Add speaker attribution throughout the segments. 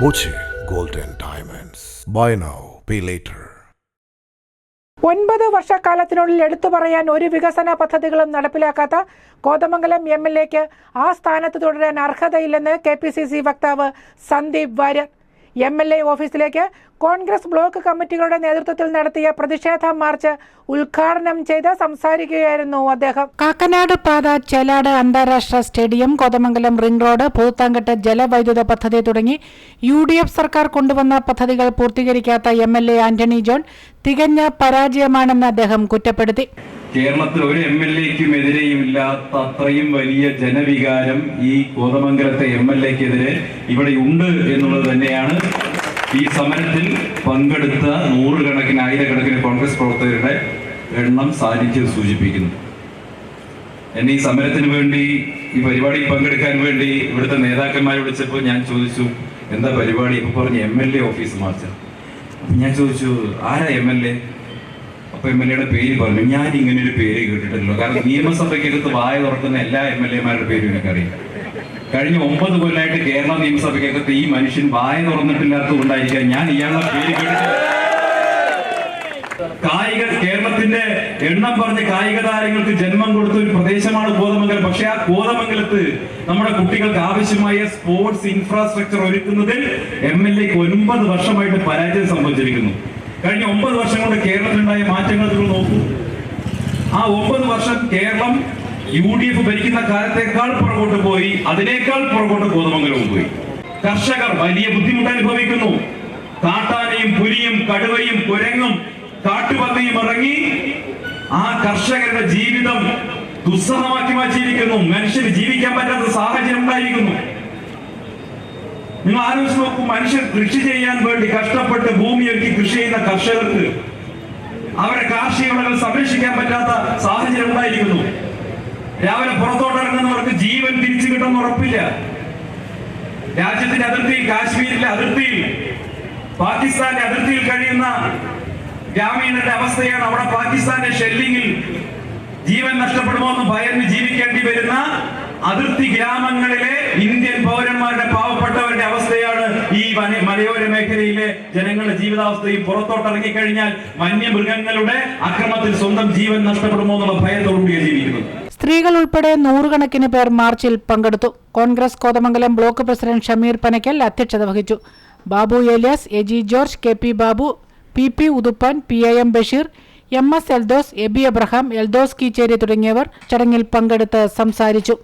Speaker 1: Boche Gold and Diamonds. Buy now, pay later.
Speaker 2: 9 വർഷക്കാലത്തിനുള്ളിൽ എടുത്തു പറയാൻ ഒരു വികസന പദ്ധതികളും നടപ്പിലാക്കാത്ത കോതമംഗലം എംഎൽഎക്ക് ആ സ്ഥാനത്ത് തുടരാൻ അർഹതയില്ലെന്ന് കെപിസിസി വക്താവ് സന്ദീപ് വാര്യർ. എംഎൽഎ ഓഫീസിലേക്ക് കോൺഗ്രസ് ബ്ലോക്ക് കമ്മിറ്റികളുടെ നേതൃത്വത്തിൽ നടത്തിയ പ്രതിഷേധ മാർച്ച് ഉദ്ഘാടനം ചെയ്ത് സംസാരിക്കുകയായിരുന്നു അദ്ദേഹം. കാക്കനാട് പാത, ചേലാട് അന്താരാഷ്ട്ര സ്റ്റേഡിയം, കോതമംഗലം റിംഗ് റോഡ്, പൂത്താങ്കെട്ട് ജലവൈദ്യുത പദ്ധതി തുടങ്ങി UDF സർക്കാർ കൊണ്ടുവന്ന പദ്ധതികൾ പൂർത്തീകരിക്കാത്ത എംഎൽഎ ആന്റണി ജോൺ തികഞ്ഞ പരാജയമാണെന്ന് അദ്ദേഹം കുറ്റപ്പെടുത്തി.
Speaker 3: കേരളത്തിൽ ഒരു MLA-ക്കും എതിരെയുമില്ലാത്ത അത്രയും വലിയ ജനവികാരം ഈ കോതമംഗലത്തെ MLA-ക്കെതിരെ ഇവിടെ ഉണ്ട് എന്നുള്ളത് തന്നെയാണ് ഈ സമരത്തിൽ പങ്കെടുത്ത നൂറുകണക്കിന് ആയിരക്കണക്കിന് കോൺഗ്രസ് പ്രവർത്തകരുടെ എണ്ണം സാന്നിധ്യം സൂചിപ്പിക്കുന്നു. എന്നെ ഈ സമരത്തിന് വേണ്ടി, ഈ പരിപാടിയിൽ പങ്കെടുക്കാൻ വേണ്ടി ഇവിടുത്തെ നേതാക്കന്മാരെ വിളിച്ചപ്പോൾ ഞാൻ ചോദിച്ചു, എന്താ പരിപാടി? ഇപ്പൊ പറഞ്ഞ് MLA ഓഫീസ് മാർച്ച്. ഞാൻ ചോദിച്ചു, ആരാ MLA? അപ്പൊ MLA-യുടെ പേര് പറഞ്ഞു. ഞാൻ ഇങ്ങനെ ഒരു പേര് കേട്ടിട്ടില്ലല്ലോ, കാരണം നിയമസഭയ്ക്കകത്ത് വായ തുറക്കുന്ന എല്ലാ MLA-മാരുടെ പേരും എനിക്കറിയാം. കഴിഞ്ഞ 9 കൊല്ലമായിട്ട് കേരള നിയമസഭയ്ക്കകത്ത് ഈ മനുഷ്യൻ വായ തുറന്നിട്ടില്ലാത്തത് കൊണ്ടായിരിക്കാം ഞാൻ ഇയാളുടെ പേര് കേട്ടിട്ടില്ല. കേരളത്തിന്റെ എണ്ണം പറഞ്ഞ കായിക താരങ്ങൾക്ക് ജന്മം കൊടുത്ത ഒരു പ്രദേശമാണ് കോതമംഗലം. പക്ഷെ ആ കോതമംഗലത്ത് നമ്മുടെ കുട്ടികൾക്ക് ആവശ്യമായ സ്പോർട്സ് ഇൻഫ്രാസ്ട്രക്ചർ ഒരുക്കുന്നതിൽ MLA-ക്ക് 9 വർഷമായിട്ട് പരാജയം സംഭവിച്ചിരിക്കുന്നു. കഴിഞ്ഞ 9 വർഷം കൊണ്ട് കേരളത്തിലുണ്ടായ മാറ്റങ്ങൾ നിങ്ങൾ നോക്കൂ. ആ 9 വർഷം കേരളം UDF ഭരിക്കുന്ന കാലത്തേക്കാൾ പുറകോട്ട് പോയി, അതിനേക്കാൾ പുറകോട്ട് കോതമംഗലവും പോയി. കർഷകർ വലിയ ബുദ്ധിമുട്ട് അനുഭവിക്കുന്നു. കാട്ടാനയും പുലിയും കടുവയും കുരങ്ങും കാട്ടുപന്നിയും ഇറങ്ങി ആ കർഷകരുടെ ജീവിതം ദുസ്സഹമാക്കി മാറ്റിയിരിക്കുന്നു. മനുഷ്യന് ജീവിക്കാൻ പറ്റാത്ത സാഹചര്യം ഉണ്ടായിരിക്കുന്നു. നിങ്ങൾ ആലോചിച്ച് നോക്കൂ, മനുഷ്യർ കൃഷി ചെയ്യാൻ വേണ്ടി കഷ്ടപ്പെട്ട് ഭൂമിയൊരുക്കി കൃഷി ചെയ്യുന്ന കർഷകർക്ക് അവരുടെ കാർഷിക വിളകൾ സംരക്ഷിക്കാൻ പറ്റാത്ത സാഹചര്യം ഉണ്ടായിരിക്കുന്നു. രാവിലെ പുറത്തോട്ടിറങ്ങുന്നവർക്ക് ജീവൻ തിരിച്ചു കിട്ടുമെന്ന് ഉറപ്പില്ല. രാജ്യത്തിന്റെ അതിർത്തിയിൽ, കാശ്മീരിലെ അതിർത്തിയിൽ, പാകിസ്ഥാന്റെ അതിർത്തിയിൽ കഴിയുന്ന ഗ്രാമീണരുടെ അവസ്ഥയാണ്. അവിടെ പാകിസ്ഥാന്റെ ഷെല്ലിങ്ങിൽ ജീവൻ നഷ്ടപ്പെടുമോ എന്ന് ഭയന്ന് ജീവിക്കേണ്ടി വരുന്ന അതിർത്തി ഗ്രാമങ്ങളിലെ ഇന്ത്യൻ പൗരന്മാരുടെ, പാവപ്പെട്ടവരുടെ അവസ്ഥയാണ് ഈ മലയോര മേഖലയിലെ ജനങ്ങളുടെ ജീവിതാവസ്ഥയും. പുറത്തോട്ടിറങ്ങിക്കഴിഞ്ഞാൽ വന്യമൃഗങ്ങളുടെ അക്രമത്തിൽ സ്വന്തം ജീവൻ നഷ്ടപ്പെടുമോ എന്നുള്ള ഭയത്തോടുകൂടിയാണ് ജീവിക്കുന്നത്.
Speaker 2: സ്ത്രീകൾ ഉൾപ്പെടെ നൂറുകണക്കിന് പേർ മാർച്ചിൽ പങ്കെടുത്തു. കോൺഗ്രസ് കോതമംഗലം ബ്ലോക്ക് പ്രസിഡന്റ് ഷമീർ പനക്കൽ അധ്യക്ഷത വഹിച്ചു. Babu Elias, AG George, KP Babu, PP Uthuppan, PIM Basheer, MS Eldhose, Aby Abraham, Eldhose Keecheri തുടങ്ങിയവർ ചടങ്ങിൽ പങ്കെടുത്ത് സംസാരിച്ചു.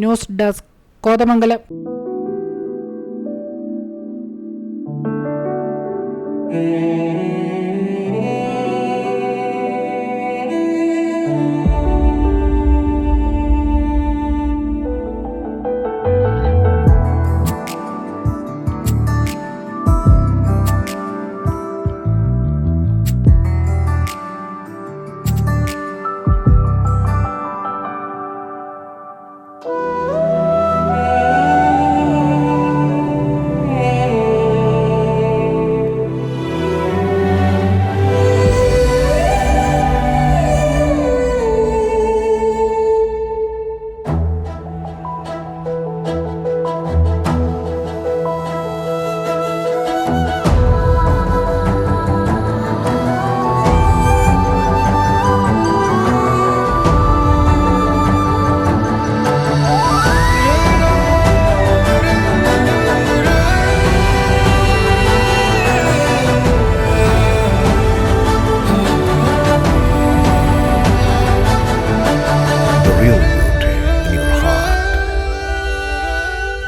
Speaker 2: News desk, Kothamangalam.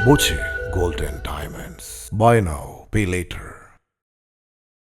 Speaker 1: Boche Gold and Diamonds. Buy now, pay later.